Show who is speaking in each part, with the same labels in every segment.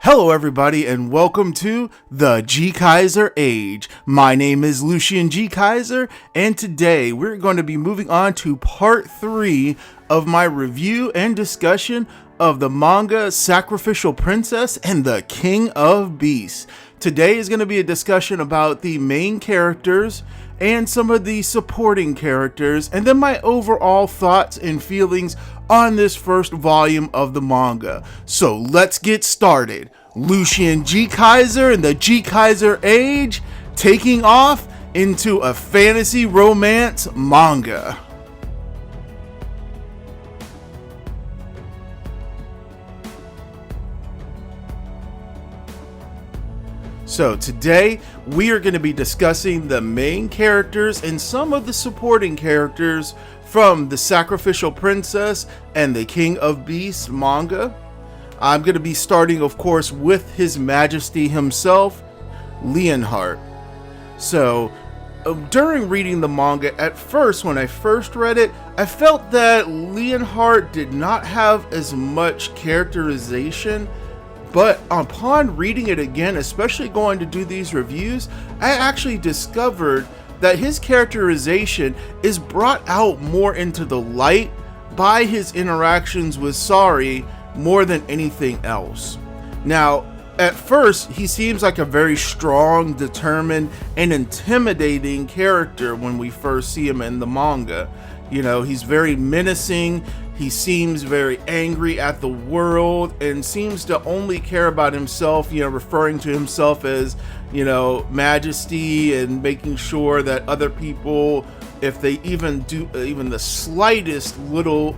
Speaker 1: Hello everybody and welcome to the GKaiser Age. My name is Lucian GKaiser and today we're going to be moving on to part 3 of my review and discussion of the manga Sacrificial Princess and the King of Beasts. Today is going to be a discussion about the main characters and some of the supporting characters, and then my overall thoughts and feelings on this first volume of the manga. So let's get started. Lucian GKaiser and the GKaiser Age taking off into a fantasy romance manga. So today we are going to be discussing the main characters and some of the supporting characters from the Sacrificial Princess and the King of Beasts manga. I'm going to be starting, of course, with His Majesty himself, Leonhardt. So during reading the manga, at first, when I first read it, I felt that Leonhardt did not have as much characterization. But upon reading it again, especially going to do these reviews, I actually discovered that his characterization is brought out more into the light by his interactions with Sari more than anything else. Now, at first, he seems like a very strong, determined, and intimidating character when we first see him in the manga. You know, he's very menacing. He seems very angry at the world and seems to only care about himself, referring to himself as, Majesty, and making sure that other people, if they even do even the slightest little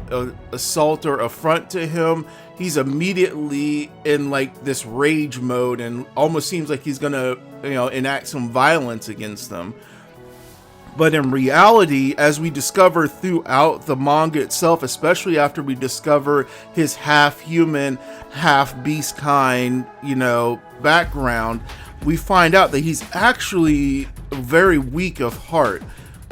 Speaker 1: assault or affront to him, he's immediately in like this rage mode and almost seems like he's gonna, enact some violence against them. But in reality, as we discover throughout the manga itself, especially after we discover his half-human, half-beast kind, background, we find out that he's actually very weak of heart.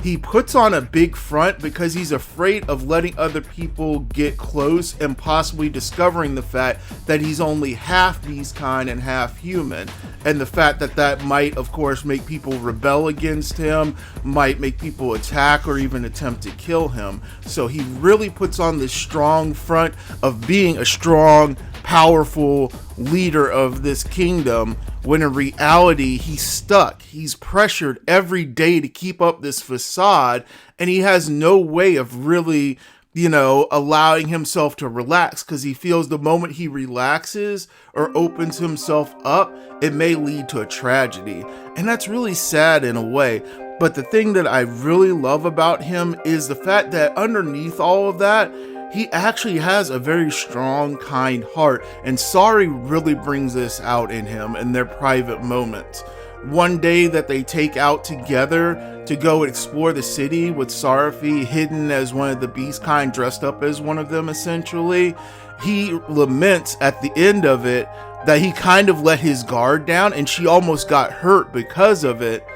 Speaker 1: He puts on a big front because he's afraid of letting other people get close and possibly discovering the fact that he's only half beast kind and half human. And the fact that that might, of course, make people rebel against him, might make people attack or even attempt to kill him. So he really puts on this strong front of being a strong, powerful leader of this kingdom, when in reality he's stuck. He's pressured every day to keep up this facade, and he has no way of really, allowing himself to relax, because he feels the moment he relaxes or opens himself up, it may lead to a tragedy. And that's really sad in a way. But the thing that I really love about him is the fact that underneath all of that, he actually has a very strong, kind heart, and Sari really brings this out in him in their private moments. One day that they take out together to go explore the city with Sarafi hidden as one of the beast kind, dressed up as one of them essentially, he laments at the end of it that he kind of let his guard down and she almost got hurt because of it.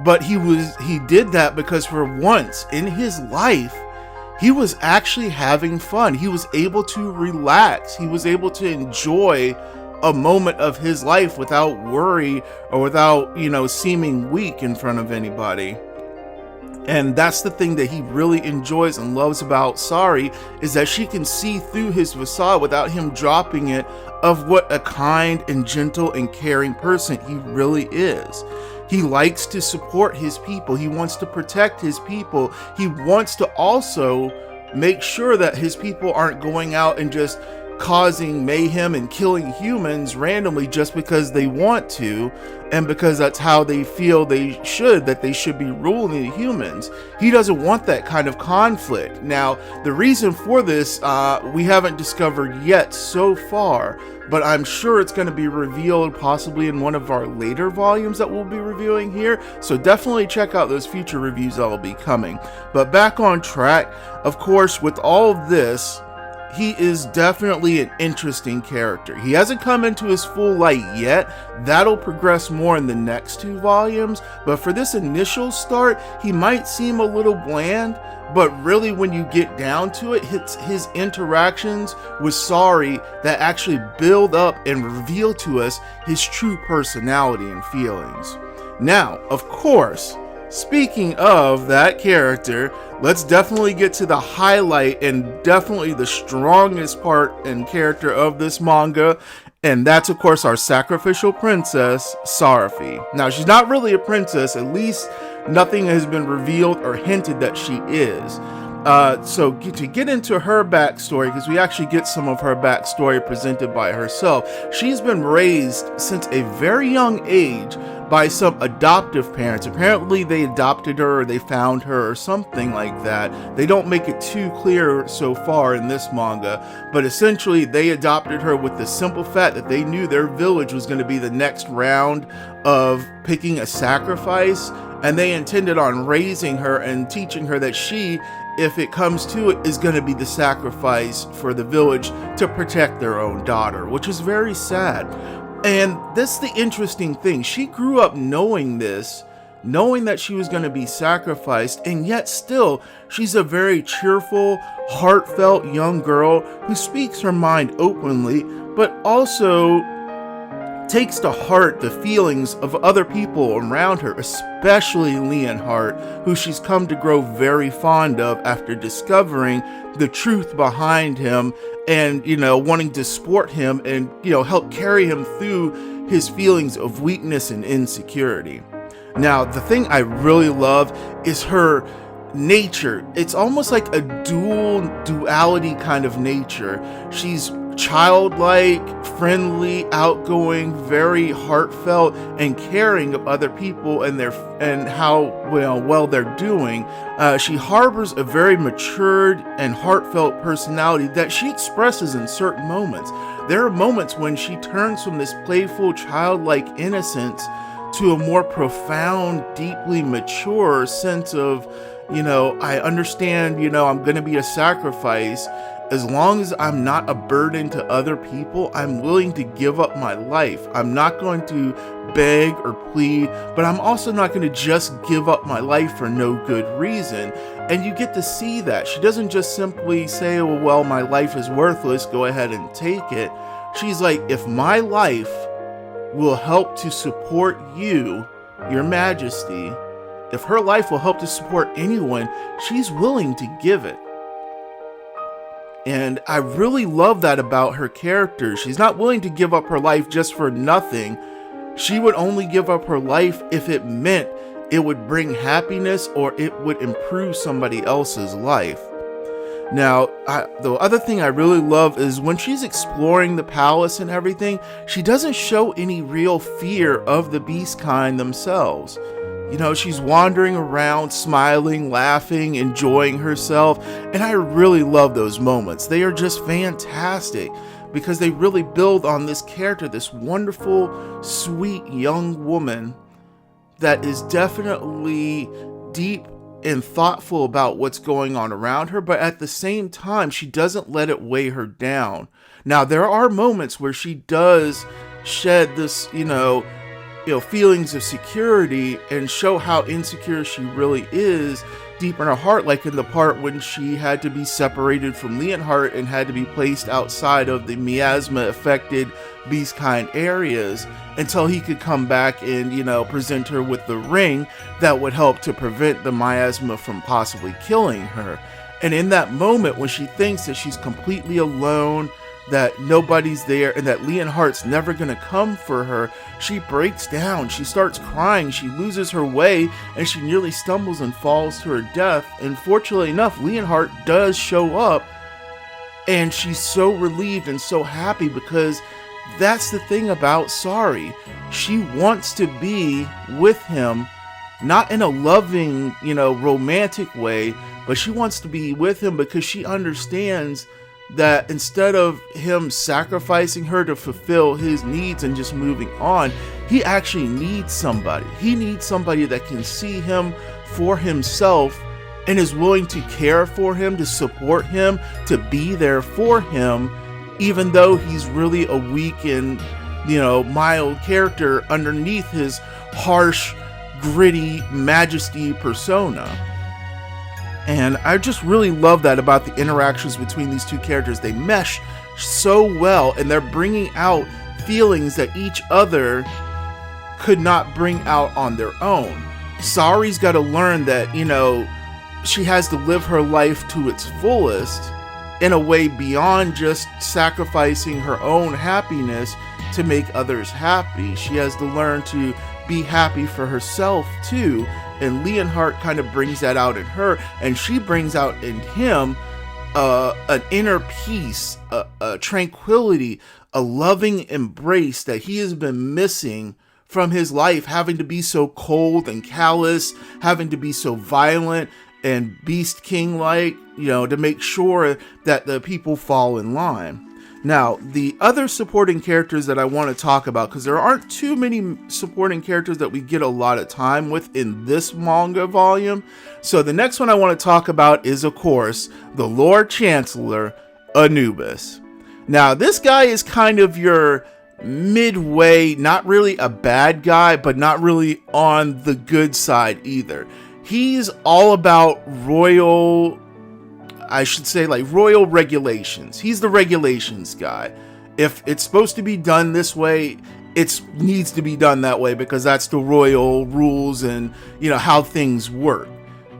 Speaker 1: But he did that because for once in his life, he was actually having fun. He was able to relax. He was able to enjoy a moment of his life without worry or without, seeming weak in front of anybody. And that's the thing that he really enjoys and loves about Sari, is that she can see through his facade without him dropping it, of what a kind and gentle and caring person he really is. He likes to support his people. He wants to protect his people. He wants to also make sure that his people aren't going out and just causing mayhem and killing humans randomly just because they want to, and because that's how they feel that they should be ruling the humans. He doesn't want that kind of conflict. Now, the reason for this, we haven't discovered yet so far, but I'm sure it's going to be revealed possibly in one of our later volumes that we'll be reviewing here, so definitely check out those future reviews that will be coming. But back on track, of course, with all of this, he is definitely an interesting character. He hasn't come into his full light yet. That'll progress more in the next 2 volumes. But for this initial start, he might seem a little bland. But really, when you get down to it, it's his interactions with Sari that actually build up and reveal to us his true personality and feelings. Now, of course, speaking of that character, let's definitely get to the highlight and definitely the strongest part and character of this manga. And that's, of course, our sacrificial princess, Sarafi. Now, she's not really a princess, at least nothing has been revealed or hinted that she is. So to get into her backstory, because we actually get some of her backstory presented by herself, she's been raised since a very young age by some adoptive parents. Apparently they adopted her or they found her or something like that. They don't make it too clear so far in this manga, but essentially they adopted her with the simple fact that they knew their village was going to be the next round of picking a sacrifice, and they intended on raising her and teaching her that she, if it comes to it, is going to be the sacrifice for the village to protect their own daughter, which is very sad. And that's the interesting thing. She grew up knowing this, knowing that she was going to be sacrificed, and yet still, she's a very cheerful, heartfelt young girl who speaks her mind openly, but also takes to heart the feelings of other people around her, especially Leonhardt, who she's come to grow very fond of after discovering the truth behind him and, wanting to support him and, help carry him through his feelings of weakness and insecurity. Now, the thing I really love is her nature. It's almost like a duality kind of nature. She's childlike, friendly, outgoing, very heartfelt, and caring of other people and how well they're doing. She harbors a very matured and heartfelt personality that she expresses in certain moments. There are moments when she turns from this playful, childlike innocence to a more profound, deeply mature sense of, I understand, I'm going to be a sacrifice. As long as I'm not a burden to other people, I'm willing to give up my life. I'm not going to beg or plead, but I'm also not going to just give up my life for no good reason. And you get to see that. She doesn't just simply say, well, my life is worthless, go ahead and take it. She's like, if my life will help to support you, your majesty, if her life will help to support anyone, she's willing to give it. And I really love that about her character. She's not willing to give up her life just for nothing. She would only give up her life if it meant it would bring happiness or it would improve somebody else's life. Now, the other thing I really love is when she's exploring the palace and everything, she doesn't show any real fear of the beast kind themselves. She's wandering around, smiling, laughing, enjoying herself, and I really love those moments. They are just fantastic because they really build on this character, this wonderful, sweet young woman that is definitely deep and thoughtful about what's going on around her, but at the same time, she doesn't let it weigh her down. Now, there are moments where she does shed this, feelings of security and show how insecure she really is deep in her heart, like in the part when she had to be separated from Leonhardt and had to be placed outside of the miasma affected beast-kind areas until he could come back and, present her with the ring that would help to prevent the miasma from possibly killing her. And in that moment when she thinks that she's completely alone, that nobody's there, and that Leonhardt's never gonna come for her, she breaks down, she starts crying, she loses her way, and she nearly stumbles and falls to her death. And fortunately enough, Leonhardt does show up, and she's so relieved and so happy because that's the thing about Sari. She wants to be with him, not in a loving, romantic way, but she wants to be with him because she understands that instead of him sacrificing her to fulfill his needs and just moving on, he actually needs somebody. He needs somebody that can see him for himself and is willing to care for him, to support him, to be there for him, even though he's really a weak and, mild character underneath his harsh, gritty majesty persona. And I just really love that about the interactions between these two characters. They mesh so well, and they're bringing out feelings that each other could not bring out on their own. Sari's got to learn that, she has to live her life to its fullest in a way beyond just sacrificing her own happiness to make others happy. She has to learn to be happy for herself too. And Leonhardt kind of brings that out in her, and she brings out in him an inner peace, a tranquility, a loving embrace that he has been missing from his life, having to be so cold and callous, having to be so violent and Beast King-like, to make sure that the people fall in line. Now, the other supporting characters that I want to talk about, because there aren't too many supporting characters that we get a lot of time with in this manga volume. So the next one I want to talk about is, of course, the Lord Chancellor, Anubis. Now, this guy is kind of your midway, not really a bad guy, but not really on the good side either. He's all about royal regulations. He's the regulations guy. If it's supposed to be done this way, it needs to be done that way, because that's the royal rules and, how things work.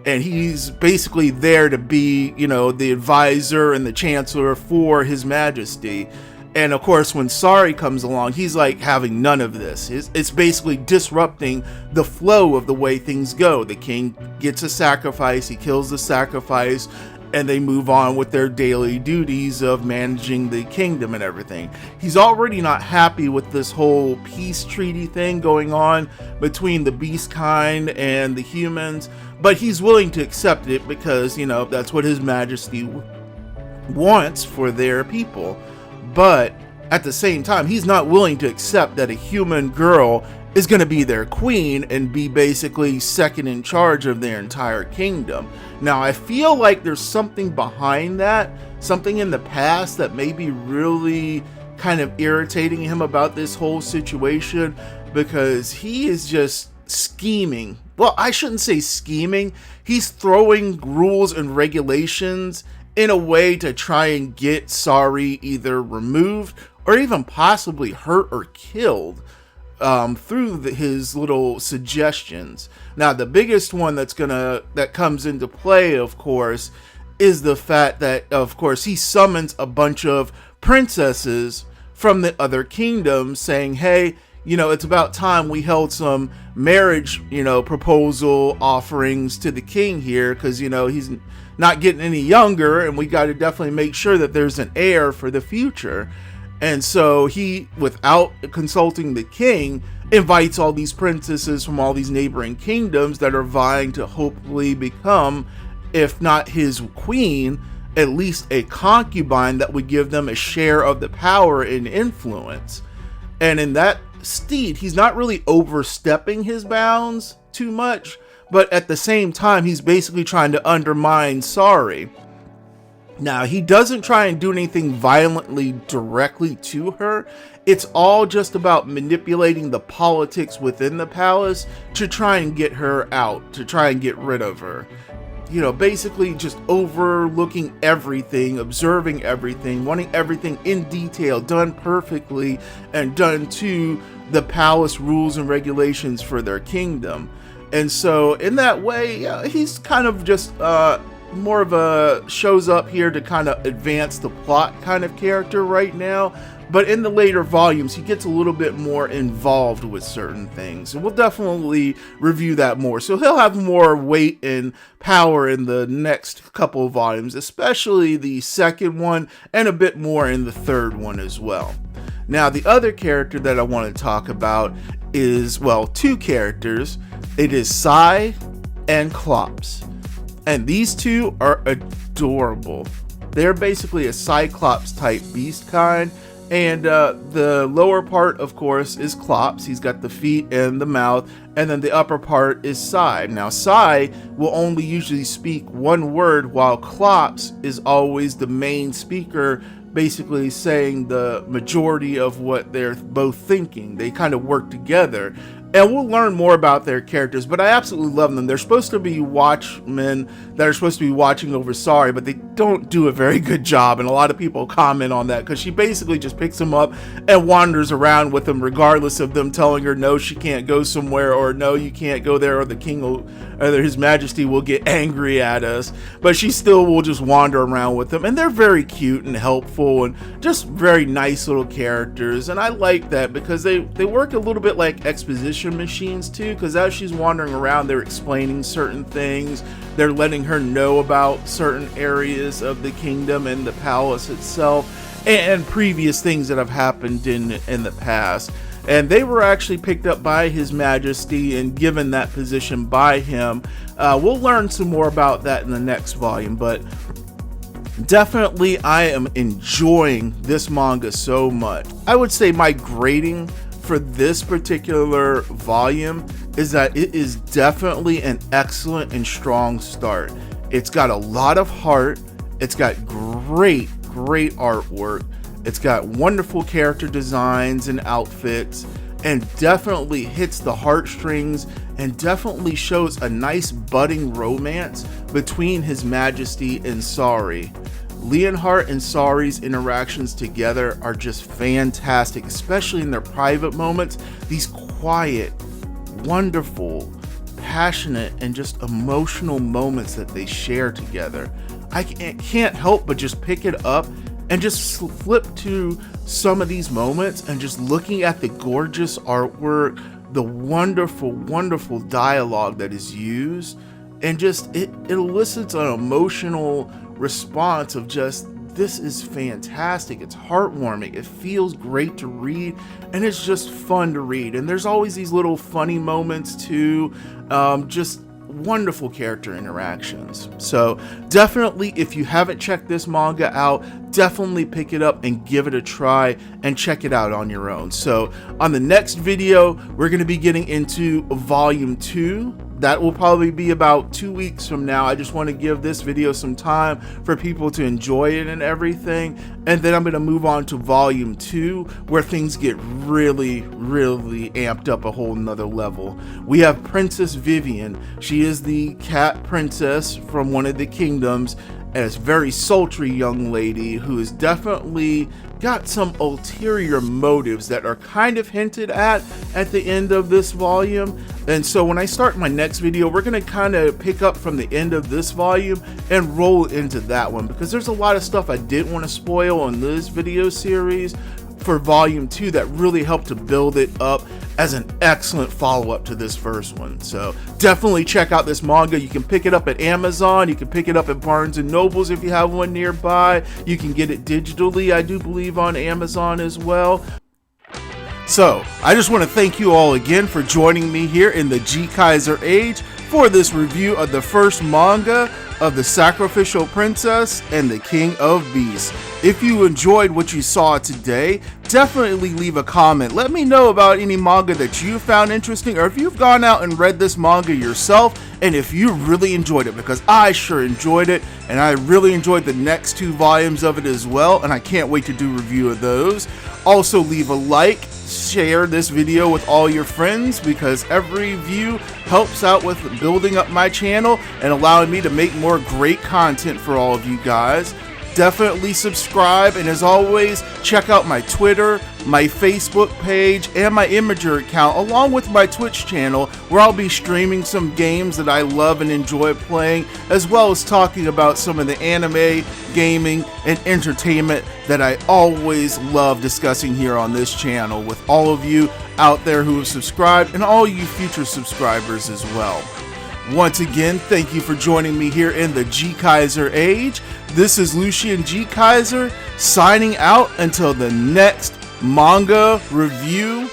Speaker 1: And he's basically there to be, the advisor and the chancellor for His Majesty. And of course, when Sari comes along, he's like having none of this. It's basically disrupting the flow of the way things go. The king gets a sacrifice, he kills the sacrifice, and they move on with their daily duties of managing the kingdom and everything. He's already not happy with this whole peace treaty thing going on between the beast kind and the humans, but he's willing to accept it because, that's what His Majesty wants for their people. But at the same time, he's not willing to accept that a human girl is going to be their queen and be basically second in charge of their entire kingdom. Now, I feel like there's something behind that, something in the past that may be really kind of irritating him about this whole situation, because he is just scheming. Well, I shouldn't say scheming. He's throwing rules and regulations in a way to try and get Sari either removed or even possibly hurt or killed through his little suggestions. Now, the biggest one that comes into play, of course, is the fact that, of course, he summons a bunch of princesses from the other kingdoms saying, hey, it's about time we held some marriage, proposal offerings to the king here, because, he's not getting any younger, and we got to definitely make sure that there's an heir for the future. And so he, without consulting the king, invites all these princesses from all these neighboring kingdoms that are vying to hopefully become, if not his queen, at least a concubine that would give them a share of the power and influence. And in that steed, he's not really overstepping his bounds too much, but at the same time, he's basically trying to undermine Sari. Now, he doesn't try and do anything violently directly to her. It's all just about manipulating the politics within the palace to try and get her out, to try and get rid of her. Basically just overlooking everything, observing everything, wanting everything in detail, done perfectly, and done to the palace rules and regulations for their kingdom. And so in that way, he's kind of just more of a shows up here to kind of advance the plot kind of character right now. But in the later volumes, he gets a little bit more involved with certain things. And we'll definitely review that more. So he'll have more weight and power in the next couple of volumes, especially the second one, and a bit more in the third one as well. Now, the other character that I want to talk about is, well, two characters. It is Sai and Klops. And these two are adorable. They're basically a Cyclops type beast kind. And the lower part, of course, is Klops. He's got the feet and the mouth, and then the upper part is Sai. Now, Sai will only usually speak one word, while Klops is always the main speaker, basically saying the majority of what they're both thinking. They kind of work together. And we'll learn more about their characters, but I absolutely love them. They're supposed to be watchmen that are supposed to be watching over Sari, but they don't do a very good job, and a lot of people comment on that, because she basically just picks them up and wanders around with them, regardless of them telling her, no, she can't go somewhere, or no, you can't go there, or the king will, or his majesty will get angry at us. But she still will just wander around with them, and they're very cute and helpful, and just very nice little characters. And I like that, because they work a little bit like exposition machines too, because as she's wandering around, they're explaining certain things, they're letting her know about certain areas of the kingdom and the palace itself, and previous things that have happened in the past. And they were actually picked up by His Majesty and given that position by him. We'll learn some more about that in the next volume, but definitely I am enjoying this manga so much. I would say my grading for this particular volume is that it is definitely an excellent and strong start. It's got a lot of heart, it's got great artwork, it's got wonderful character designs and outfits, and definitely hits the heartstrings, and definitely shows a nice budding romance between His Majesty and Sari. Leonhardt and Sari's interactions together are just fantastic, especially in their private moments. These quiet, wonderful, passionate, and just emotional moments that they share together. I can't help but just pick it up and just flip to some of these moments, and just looking at the gorgeous artwork, the wonderful dialogue that is used, and just it elicits an emotional response of just, this is fantastic, it's heartwarming, it feels great to read, and it's just fun to read. And there's always these little funny moments too, just wonderful character interactions. So definitely, if you haven't checked this manga out, definitely pick it up and give it a try and check it out on your own. So on the next video, we're going to be getting into volume 2. That will probably be about 2 weeks from now. I just want to give this video some time for people to enjoy it and everything. And then I'm going to move on to volume 2, where things get really amped up a whole nother level. We have Princess Vivian. She is the cat princess from one of the kingdoms, and it's a very sultry young lady who has definitely got some ulterior motives that are kind of hinted at the end of this volume. And so when I start my next video, we're going to kind of pick up from the end of this volume and roll into that one, because there's a lot of stuff I didn't want to spoil on this video series for volume 2 that really helped to build it up as an excellent follow-up to this first one. So definitely check out this manga. You can pick it up at Amazon, you can pick it up at Barnes and Nobles if you have one nearby. You can get it digitally, I do believe, on Amazon as well. So I just want to thank you all again for joining me here in the GKaiser age for this review of the first manga of the Sacrificial Princess and the King of Beasts. If you enjoyed what you saw today, definitely leave a comment. Let me know about any manga that you found interesting, or if you've gone out and read this manga yourself, and if you really enjoyed it, because I sure enjoyed it, and I really enjoyed the next 2 volumes of it as well, and I can't wait to do a review of those. Also, leave a like, share this video with all your friends, because every view helps out with building up my channel and allowing me to make more great content for all of you guys. Definitely subscribe, and as always, check out my Twitter, my Facebook page, and my Imager account, along with my Twitch channel, where I'll be streaming some games that I love and enjoy playing, as well as talking about some of the anime, gaming, and entertainment that I always love discussing here on this channel with all of you out there who have subscribed, and all you future subscribers as well. Once again, thank you for joining me here in the GKaiser age. This is Lucian GKaiser, signing out until the next manga review